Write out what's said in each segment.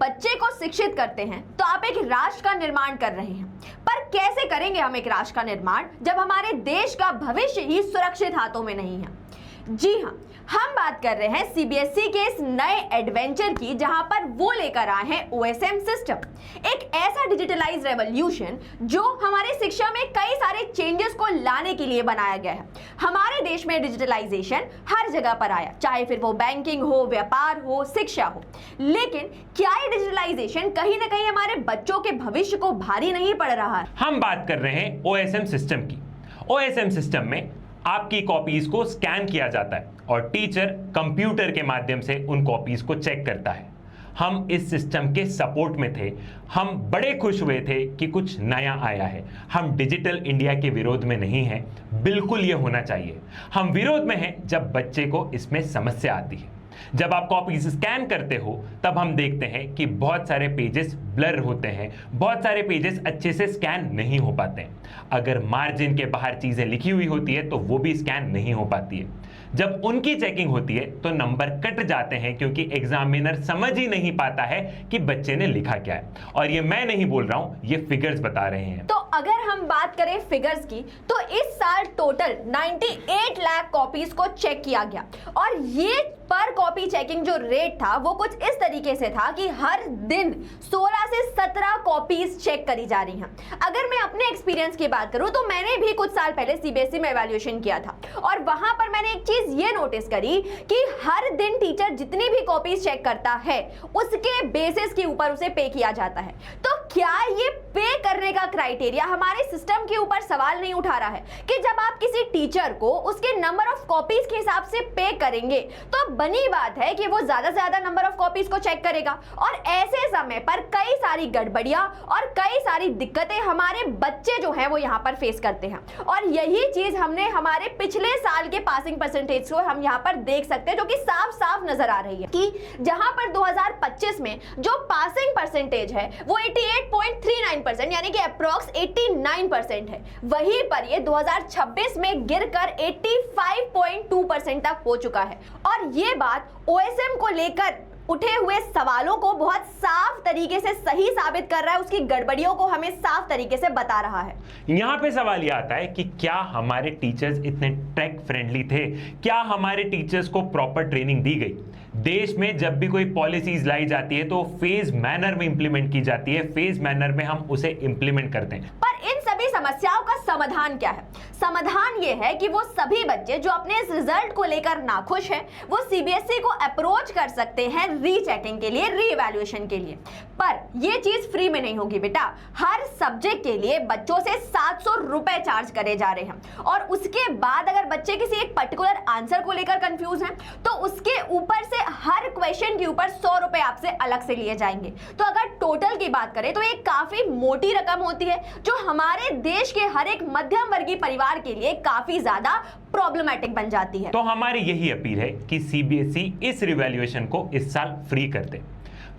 बच्चे को शिक्षित करते हैं तो आप एक राष्ट्र का निर्माण कर रहे हैं। पर कैसे करेंगे हम एक राष्ट्र का निर्माण जब हमारे देश का भविष्य ही सुरक्षित हाथों में नहीं है? जी हां, हम बात कर रहे हैं सीबीएसई के इस नए एडवेंचर की, जहां पर वो लेकर आए हैं ओएसएम सिस्टम, एक ऐसा डिजिटलाइज रेवोल्यूशन जो हमारे शिक्षा में कई सारे चेंजेस को लाने के लिए बनाया गया है। हमारे देश में डिजिटलाइजेशन हर जगह पर आया, चाहे फिर वो बैंकिंग हो, व्यापार हो, शिक्षा हो। लेकिन क्या ये डिजिटलाइजेशन कहीं ना कहीं हमारे बच्चों के भविष्य को भारी नहीं पड़ रहा है? हम बात कर रहे हैं ओएसएम सिस्टम की। ओएसएम सिस्टम में आपकी कॉपीज को स्कैन किया जाता है और टीचर कंप्यूटर के माध्यम से उन कॉपीज को चेक करता है। हम इस सिस्टम के सपोर्ट में थे। हम बड़े खुश हुए थे कि कुछ नया आया है। हम डिजिटल इंडिया के विरोध में नहीं हैं, बिल्कुल ये होना चाहिए। हम विरोध में हैं जब बच्चे को इसमें समस्या आती है। जब आप कॉपीज स्कैन करते हो तब हम देखते हैं कि बहुत सारे पेजेस ब्लर होते हैं, बहुत सारे पेजेस अच्छे से स्कैन नहीं हो पाते हैं। अगर मार्जिन के बाहर चीजें लिखी हुई होती है तो वो भी स्कैन नहीं हो पाती है। जब उनकी चेकिंग होती है तो नंबर कट जाते हैं, क्योंकि एग्जामिनर समझ ही नहीं पाता है कि बच्चे ने लिखा क्या है। और ये मैं नहीं बोल रहा हूं, ये फिगर्स बता रहे हैं। तो अगर हम बात करें फिगर्स की, तो इस साल टोटल 98 लाख कॉपीज को चेक किया गया और ये पर कॉपी चेकिंग जो रेट था वो कुछ इस तरीके से था कि हर दिन 16 से 17 कॉपीज चेक करी जा रही हैं। अगर मैं अपने एक्सपीरियंस की बात करूं तो मैंने भी कुछ साल पहले सीबीएसई में इवैल्यूएशन किया था और वहां पर मैंने एक चीज ये नोटिस करी कि हर दिन टीचर जितनी भी कॉपीज चेक करता है उसके बेसिस के ऊपर उसे पे किया जाता है। तो क्या ये पे करने का क्राइटेरिया हमारे सिस्टम के ऊपर सवाल नहीं उठा रहा है कि जब आप किसी टीचर को उसके नंबर ऑफ कॉपीज के हिसाब से पे करेंगे तो बनी बात है कि वो ज्यादा से ज्यादा नंबर ऑफ कॉपीज को चेक करेगा और ऐसे समय पर कई सारी गड़बड़ियां और कई सारी दिक्कतें हमारे बच्चे जो हैं वो यहां पर फेस करते हैं। और यही चीज हमने हमारे पिछले साल के पासिंग परसेंटेज को हम यहां पर देख सकते हैं, जो कि साफ साफ नजर आ रही है कि जहां पर 2025 में जो पासिंग परसेंटेज है वो 88.39% यानी कि अप्रॉक्स 89% है, वहीं पर ये 2026 में गिरकर 85.2% तक हो चुका है। और ये बात ओएसएम को लेकर उठे हुए सवालों को बहुत साफ तरीके से सही साबित कर रहा है, उसकी गड़बड़ियों को हमें साफ तरीके से बता रहा है। यहां पे सवाल यह आता है कि क्या हमारे टीचर्स इतने टेक फ्रेंडली थे? क्या हमारे टीचर्स को प्रॉपर ट्रेनिंग दी गई? देश में जब भी कोई पॉलिसीज लाई जाती है तो फेज मैनर में इंप्लीमेंट की जाती है, फेज मैनर में हम उसे इंप्लीमेंट करते हैं। पर इन सभी समस्याओं का समाधान क्या है? समाधान ये है कि वो सभी बच्चे जो अपने इस रिजल्ट को लेकर नाखुश हैं वो सीबीएसई को अप्रोच कर सकते हैं रीचेकिंग के लिए, रीइवैल्यूएशन के लिए। पर ये चीज फ्री में नहीं होगी बेटा। हर सब्जेक्ट के लिए बच्चों से 700 रुपए चार्ज करे जा रहे हैं और उसके बाद अगर बच्चे किसी एक पर्टिकुलर आंसर को लेकर कंफ्यूज हैं तो उसके ऊपर से हर क्वेश्चन के ऊपर 100 रुपए आपसे अलग से लिए जाएंगे। तो अगर टोटल की बात करें तो ये काफी मोटी रकम होती है, जो हमारे देश के हर एक मध्यम वर्गीय परिवार के लिए काफी ज्यादा प्रॉब्लमैटिक बन जाती है। तो हमारी यही अपील है कि सीबीएसई इस रिवैल्यूएशन को इस साल फ्री कर दे।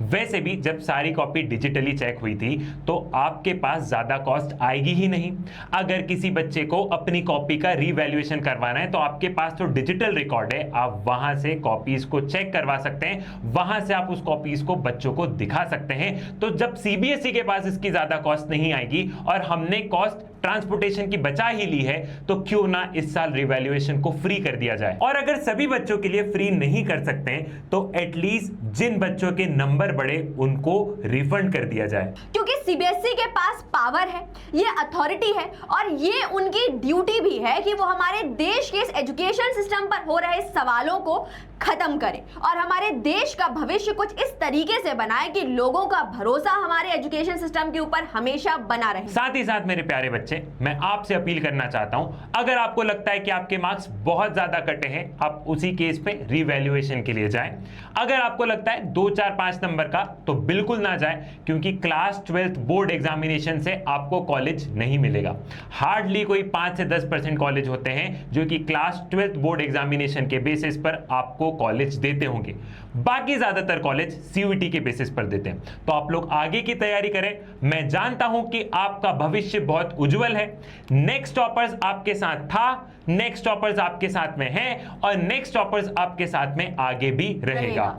वैसे भी जब सारी कॉपी डिजिटली चेक हुई थी तो आपके पास ज्यादा कॉस्ट आएगी ही नहीं। अगर किसी बच्चे को अपनी कॉपी का रीवैल्यूएशन करवाना है तो आपके पास तो डिजिटल रिकॉर्ड है, आप वहां से कॉपीज को चेक करवा सकते हैं, वहां से आप उस कॉपीज को बच्चों को दिखा सकते हैं। तो जब सीबीएसई के पास इसकी ज्यादा कॉस्ट नहीं आएगी और हमने कॉस्ट ट्रांसपोर्टेशन की बचा ही ली है तो क्यों ना इस साल रिवैल्यूएशन को फ्री कर दिया जाए। और अगर सभी बच्चों के लिए फ्री नहीं कर सकते हैं तो एटलीस्ट जिन बच्चों के नंबर बढ़े उनको रिफंड कर दिया जाए, क्योंकि सीबीएसई के पास पावर है, ये अथॉरिटी है और ये उनकी ड्यूटी भी है कि वो हमारे देश के इस एजुकेशन सिस्टम पर हो रहे सवालों को खत्म करें और हमारे देश का भविष्य कुछ इस तरीके से बनाए कि लोगों का भरोसा हमारे एजुकेशन सिस्टम के ऊपर हमेशा बना रहे। साथ ही साथ मेरे प्यारे बच्चे, मैं आपसे अपील करना चाहता हूं, अगर आपको लगता है कि आपके मार्क्स बहुत ज्यादा कटे हैं, आप उसी केस पे रीवैल्यूएशन के लिए जाएं। अगर आपको लगता है 2, 4, 5 नंबर का तो बिल्कुल ना जाएं, क्योंकि क्लास 12 बोर्ड एग्जामिनेशन से आपको कॉलेज नहीं मिलेगा। हार्डली कोई 5 से 10% कॉलेज होते हैं जो कि क्लास 12 बोर्ड एग्जामिनेशन के बेसिस पर आपको कॉलेज देते होंगे, बाकी ज्यादातर कॉलेज सीयूईटी के बेसिस पर देते हैं। तो आप लोग आगे की तैयारी करें। मैं जानता हूं कि आपका भविष्य बहुत उज्जवल है। नेक्स्ट टॉपर्स आपके साथ था, नेक्स्ट टॉपर्स आपके साथ में है और नेक्स्ट टॉपर्स आपके साथ में आगे भी रहेगा।